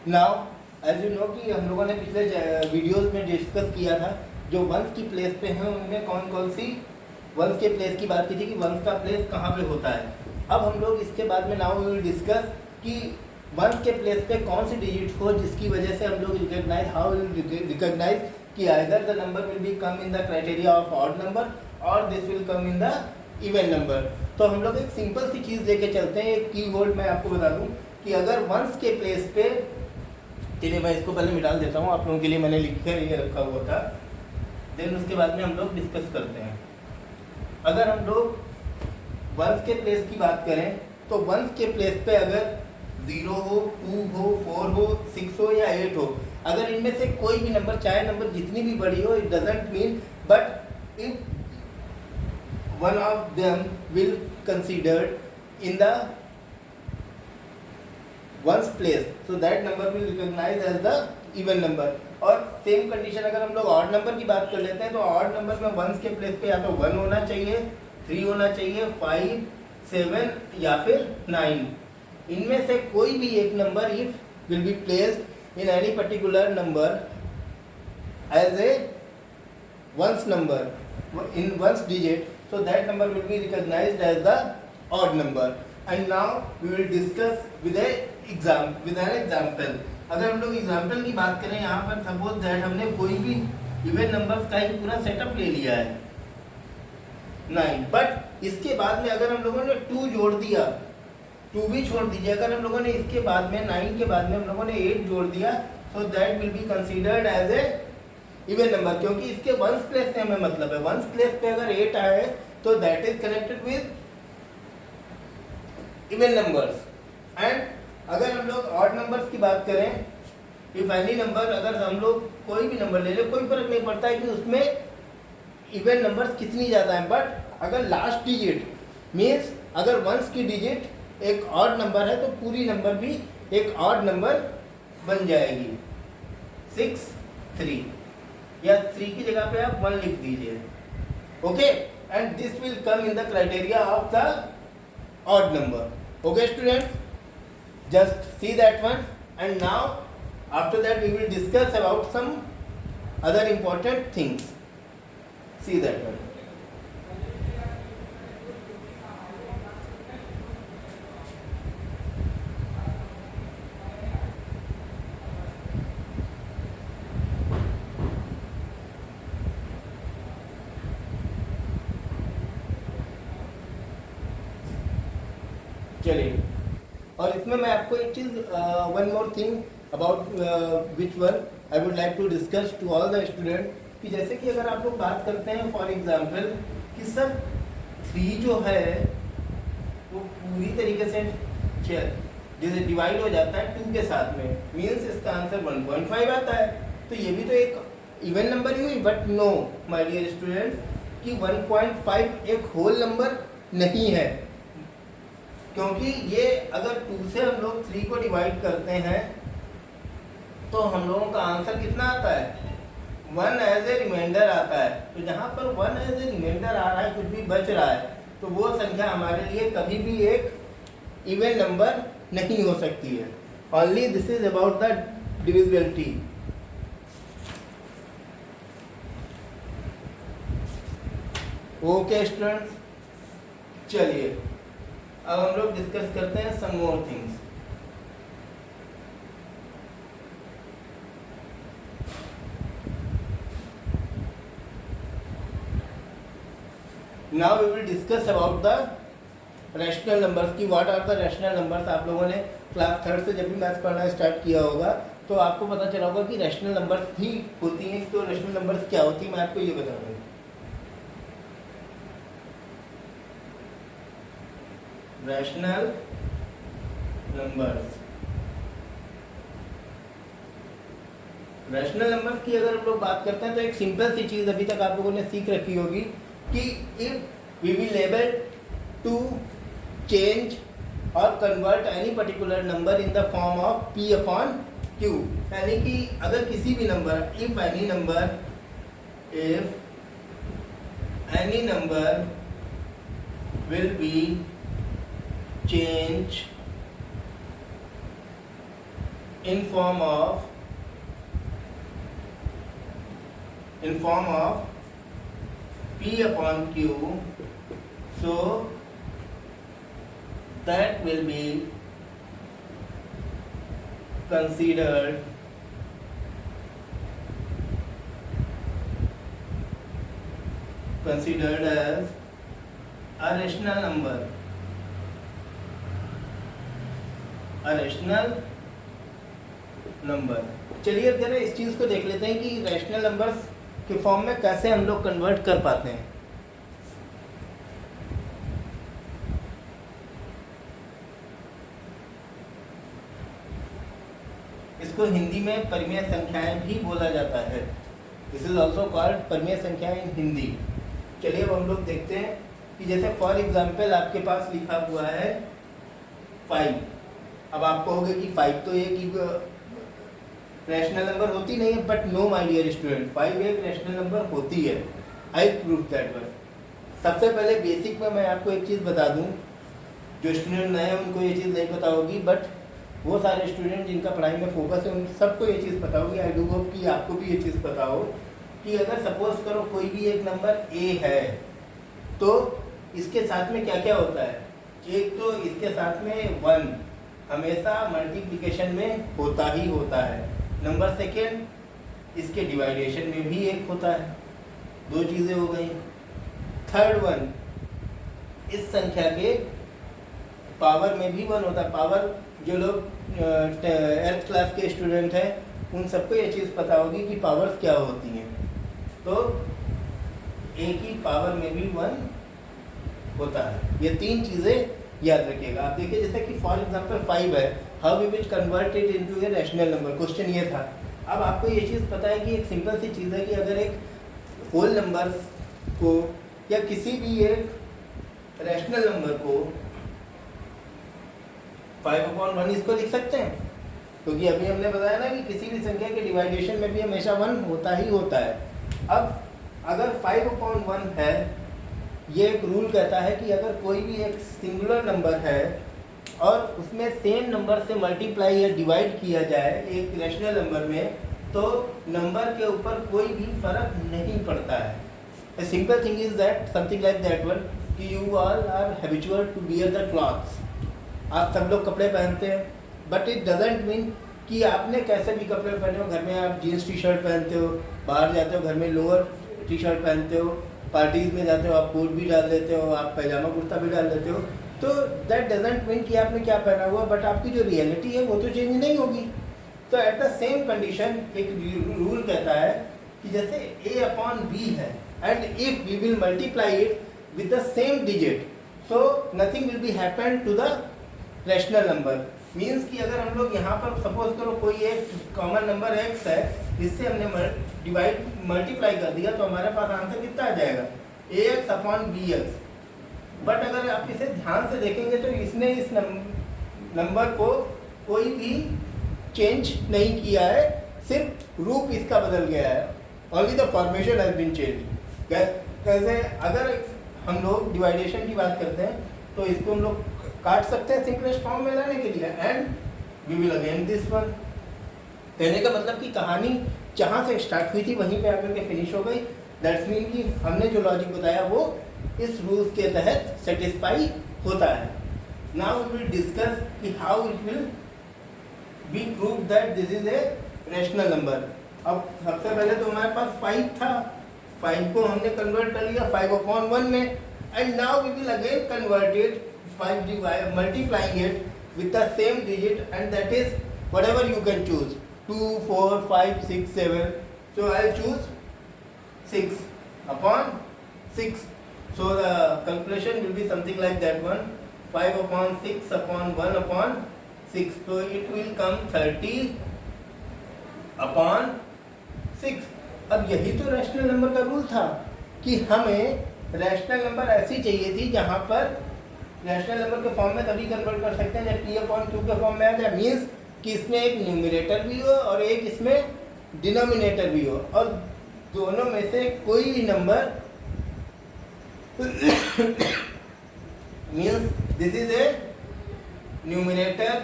Now as you know कि हम लोगों ने पिछले वीडियोस में डिस्कस किया था जो वंस की प्लेस पे हैं उनमें कौन कौन सी वंस के प्लेस की बात की थी कि वंस का प्लेस कहाँ पे होता है। अब हम लोग इसके बाद में नाउ वी विल डिस्कस कि वंस के प्लेस पे कौन सी डिजिट हो जिसकी वजह से हम लोग रिकॉग्नाइज हाउ विल रिकॉग्नाइज कि either the number will be come in the criteria of odd number और this will come in the even number. तो हम लोग एक सिंपल सी चीज़ लेके चलते हैं। एक कीवर्ड मैं आपको बता दूं कि अगर वंस के प्लेस पे, चलिए मैं इसको पहले मिटा देता हूँ, आप लोगों के लिए मैंने लिख कर ये रखा हुआ था, देन उसके बाद में हम लोग डिस्कस करते हैं। अगर हम लोग वंस के प्लेस की बात करें तो वंस के प्लेस पे अगर 0 हो, 2 हो, 4 हो, 6 हो या 8 हो, अगर इनमें से कोई भी नंबर, चाहे नंबर जितनी भी बड़ी हो, it doesn't mean, but if one of them will considered in the ones place, so that number will recognize as the even number। और सेम कंडीशन अगर हम लोग ऑड नंबर की बात कर लेते हैं तो ऑड नंबर में वंस के प्लेस पे या तो 1 होना चाहिए, 3 होना चाहिए, 5, 7 या फिर 9। इनमें से कोई भी एक number if will be placed in any particular number as a ones number in ones digit, so that number will be recognized as the odd number। and now we will discuss with an example। अगर हम लोग example की बात करें, यहाँ पर suppose that हमने कोई भी इवन नंबर्स का ही पूरा सेटअप ले लिया है 9, बट इसके बाद में अगर हम लोगों ने 2 जोड़ दिया, 2 भी छोड़ दीजिए, अगर हम लोगों ने इसके बाद में 9 के बाद में हम लोगों ने 8 जोड़ दिया, so that will be considered as a even number, क्योंकि इसके वंस प्लेस से हमें मतलब है। वंस प्लेस पे अगर 8 आए तो that is connected with even numbers. And अगर हम लोग ऑड नंबर्स की बात करें, इफ एनी नंबर, अगर हम लोग कोई भी नंबर ले ले, कोई फर्क नहीं पड़ता है कि उसमें इवन नंबर्स कितनी ज़्यादा हैं, बट अगर लास्ट डिजिट मीन्स अगर वंस की डिजिट एक ऑड नंबर है तो पूरी नंबर भी एक ऑड नंबर बन जाएगी। 6, 3 या 3 की जगह पे आप 1 लिख दीजिए, okay. And this will come in the criteria of the odd number, okay students, just see that one. And now after that we will discuss about some other important things, see that one. चलिए, और इसमें मैं आपको एक चीज़, one more thing about which one I would like to discuss to all the student, कि जैसे कि अगर आप लोग बात करते हैं फॉर एग्जांपल कि सर 3 जो है वो पूरी तरीके से जैसे डिवाइड हो जाता है 2 के साथ में, मीन्स इसका आंसर 1.5 आता है, तो ये भी तो एक इवन नंबर ही हुई। But no my dear student कि 1.5 एक होल नंबर नहीं है, क्योंकि ये अगर 2 से हम लोग 3 को डिवाइड करते हैं तो हम लोगों का आंसर कितना आता है, 1 एज ए रिमाइंडर आता है। तो जहाँ पर 1 एज ए रिमाइंडर आ रहा है, कुछ भी बच रहा है, तो वो संख्या हमारे लिए कभी भी एक इवन नंबर नहीं हो सकती है। Only this is about the divisibility. Okay students, चलिए अब हम लोग डिस्कस करते हैं some more things. Now we will discuss about the rational numbers की what are the rational numbers. आप लोगों ने क्लास 3rd से जब भी मैथ्स पढ़ना स्टार्ट किया होगा तो आपको पता चला होगा कि रैशनल नंबर्स भी होती हैं। तो रैशनल नंबर्स क्या होती है मैं आपको ये बता दूँ। रैशनल नंबर्स, रैशनल नंबर्स की अगर हम लोग बात करते हैं तो एक सिंपल सी चीज़ अभी तक आप लोगों ने सीख रखी होगी कि if we will able to change और convert any particular number in the form of p upon q, यानी कि अगर किसी भी नंबर, if any number will be change in form of P upon Q, so that will be considered as a rational number. चलिए अब जरा इस चीज़ को देख लेते हैं कि रैशनल नंबर्स के फॉर्म में कैसे हम लोग कन्वर्ट कर पाते हैं। इसको हिंदी में परिमेय संख्याएं भी बोला जाता है। दिस इज ऑल्सो कॉल्ड परिमेय संख्याएं इन हिंदी। चलिए अब हम लोग देखते हैं कि जैसे फॉर एग्जाम्पल आपके पास लिखा हुआ है 5। अब आप कहोगे कि 5 तो एक रैशनल नंबर होती नहीं है, but no my dear student, 5 एक रैशनल नंबर होती है। I prove that one. सबसे पहले बेसिक में मैं आपको एक चीज़ बता दूं, जो स्टूडेंट नए हैं उनको ये चीज़ नहीं पता होगी, बट वो सारे स्टूडेंट जिनका पढ़ाई में फोकस है उन सबको ये चीज़ पता होगी। आई डू होप कि आपको भी ये चीज़ पता हो कि अगर सपोज करो कोई भी एक नंबर ए है तो इसके साथ में क्या क्या होता है। एक तो इसके साथ में 1 हमेशा मल्टीप्लिकेशन में होता ही होता है। नंबर सेकेंड इसके डिवाइडेशन में भी एक होता है। 2 चीज़ें हो गई। थर्ड वन, इस संख्या के पावर में भी 1 होता है। पावर जो लोग 8th क्लास के स्टूडेंट हैं उन सबको ये चीज़ पता होगी कि पावर्स क्या होती हैं। तो एक ही पावर में भी 1 होता है। ये 3 चीज़ें याद रखिएगा। आप देखिए जैसे कि फॉर एग्जांपल 5 है, how we will convert it into a rational number. Question ये था। अब आपको ये चीज़ पता है कि एक सिंपल सी चीज़ है कि अगर एक होल नंबर को या किसी भी एक रैशनल नंबर को 5/1 इसको लिख सकते हैं, क्योंकि अभी हमने बताया ना कि किसी भी संख्या के डिवाइडेशन में भी हमेशा 1 होता ही होता है। अब अगर 5/1 है, ये एक रूल कहता है कि अगर कोई भी एक सिंगुलर नंबर है और उसमें सेम नंबर से मल्टीप्लाई या डिवाइड किया जाए एक रैशनल नंबर में, तो नंबर के ऊपर कोई भी फर्क नहीं पड़ता है। A simple thing is that something like that one कि you all are habitual to wear the clothes। आप सब लोग कपड़े पहनते हैं, बट इट डजेंट मीन कि आपने कैसे भी कपड़े पहने हो। घर में आप जीन्स टी शर्ट पहनते हो, बाहर जाते हो घर में लोअर टी शर्ट पहनते हो, पार्टीज़ में जाते हो आप कोट भी डाल लेते हो, आप पैजामा कुर्ता भी डाल लेते हो। तो दैट डजेंट मीन कि आपने क्या पहना हुआ, बट आपकी जो रियलिटी है वो तो चेंज नहीं होगी। तो एट द सेम कंडीशन एक रूल कहता है कि जैसे A/B है, and if we will multiply it with the same digit, so nothing will be happen to the rational number. Means कि अगर हम लोग यहाँ पर सपोज करो कोई एक कॉमन नंबर x है, इससे हमने डिवाइड मल्टीप्लाई कर दिया, तो हमारे पास आंसर कितना आ जाएगा, AX/BX। बट अगर आप इसे ध्यान से देखेंगे तो इसने इस नंबर को कोई भी चेंज नहीं किया है, सिर्फ रूप इसका बदल गया है। Only the formation has been change. कैसे, अगर हम लोग डिवाइडेशन की बात करते हैं तो इसको हम लोग काट सकते हैं सिंपलेस्ट फॉर्म में लाने के लिए, and we will again this one. कहने का मतलब कि कहानी जहाँ से स्टार्ट हुई थी वहीं पे आकर के फिनिश हो गई। दैट्स मीन कि हमने जो लॉजिक बताया वो इस रूल्स के तहत सेटिस्फाई होता है। नाउ वी विल डिस्कस कि how it will be prove that this is a rational number. अब सबसे पहले तो हमारे पास 5 था, 5 को हमने कन्वर्ट कर लिया 5/1 में, and now we will again convert it multiplying it with the same digit, and that is whatever you can choose, 2, 4, 5, 6, 7. So I'll choose 6/6. So the calculation will be something like that one, 5/6/1/6. So it will come 30/6। अब यही तो rational number का rule था कि हमें rational number ऐसी चाहिए थी जहाँ पर रैशनल नंबर के फॉर्म में तभी कन्वर्ट कर सकते हैं जब P/Q के फॉर्म में आ जाए। मीन्स कि इसमें एक न्यूमरेटर भी हो और एक इसमें डिनोमिनेटर भी हो, और दोनों में से कोई भी number means this is a numerator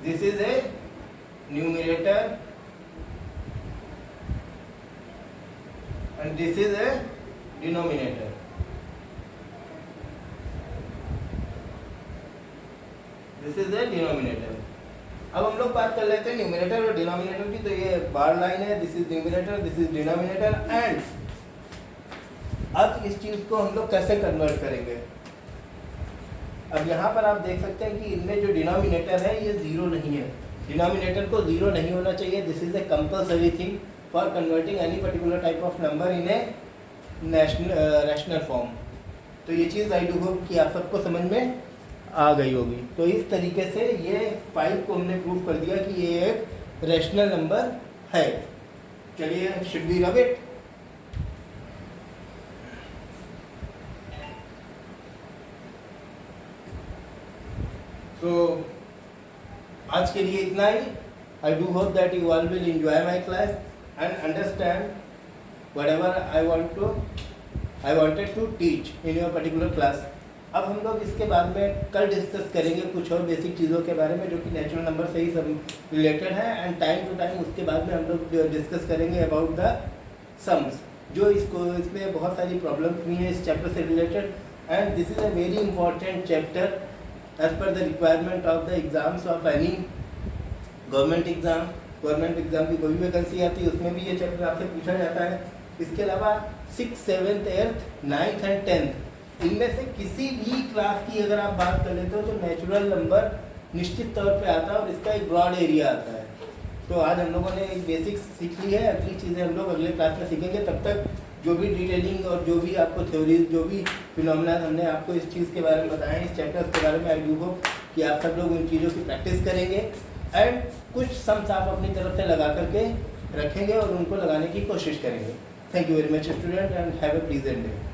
this is a numerator and this is a denominator. This is a denominator. अब हम लोग बात कर लेते हैं न्यूमरेटर और डिनोमिनेटर की। तो ये बार लाइन है, this is numerator, this is denominator. And अब इस चीज को हम लोग कैसे कन्वर्ट करेंगे? अब यहाँ पर आप देख सकते हैं कि इनमें जो डिनोमिनेटर है ये जीरो नहीं है। डिनोमिनेटर को जीरो नहीं होना चाहिए। This is a compulsory thing for converting any particular type of number in a rational form. तो ये चीज़ आई डू होप कि आप सबको समझ में आ गई होगी। तो इस तरीके से ये 5 को हमने प्रूव कर दिया कि ये एक रैशनल नंबर है। चलिए, शुड बी रब इट। तो आज के लिए इतना ही। I do hope that you all will enjoy my class and understand whatever I wanted to teach in your particular class. अब हम लोग इसके बाद में कल डिस्कस करेंगे कुछ और बेसिक चीज़ों के बारे में जो कि नेचुरल नंबर से ही सब रिलेटेड है। एंड टाइम टू टाइम उसके बाद में हम लोग डिस्कस करेंगे अबाउट द सम्स, जो इसमें बहुत सारी प्रॉब्लम्स हुई हैं इस चैप्टर से related. And this is a very important chapter as per the requirement of the exams of any government exam. Government exam की कोई भी वैकेंसी आती है उसमें भी ये चैप्टर आपसे पूछा जाता है। इसके अलावा 6th, 7th, 8th, 9th and 10th इनमें से किसी भी क्लास की अगर आप बात कर लेते हो तो नेचुरल नंबर निश्चित तौर पे आता है और इसका एक ब्रॉड एरिया आता है। तो आज हम लोगों ने एक बेसिक्स सीख ली है। अगली चीज़ें हम लोग अगले क्लास में सीखेंगे। तब तक जो भी डिटेलिंग और जो भी आपको थ्योरीज, जो भी फिनोमेना हमने आपको इस चीज़ के बारे में बताया, इस चैप्टर्स के बारे में, आई डू होप कि आप सब लोग उन चीज़ों की प्रैक्टिस करेंगे एंड कुछ सम्स आप अपनी तरफ से लगा करके रखेंगे और उनको लगाने की कोशिश करेंगे। Thank you very much student and have a pleasant day.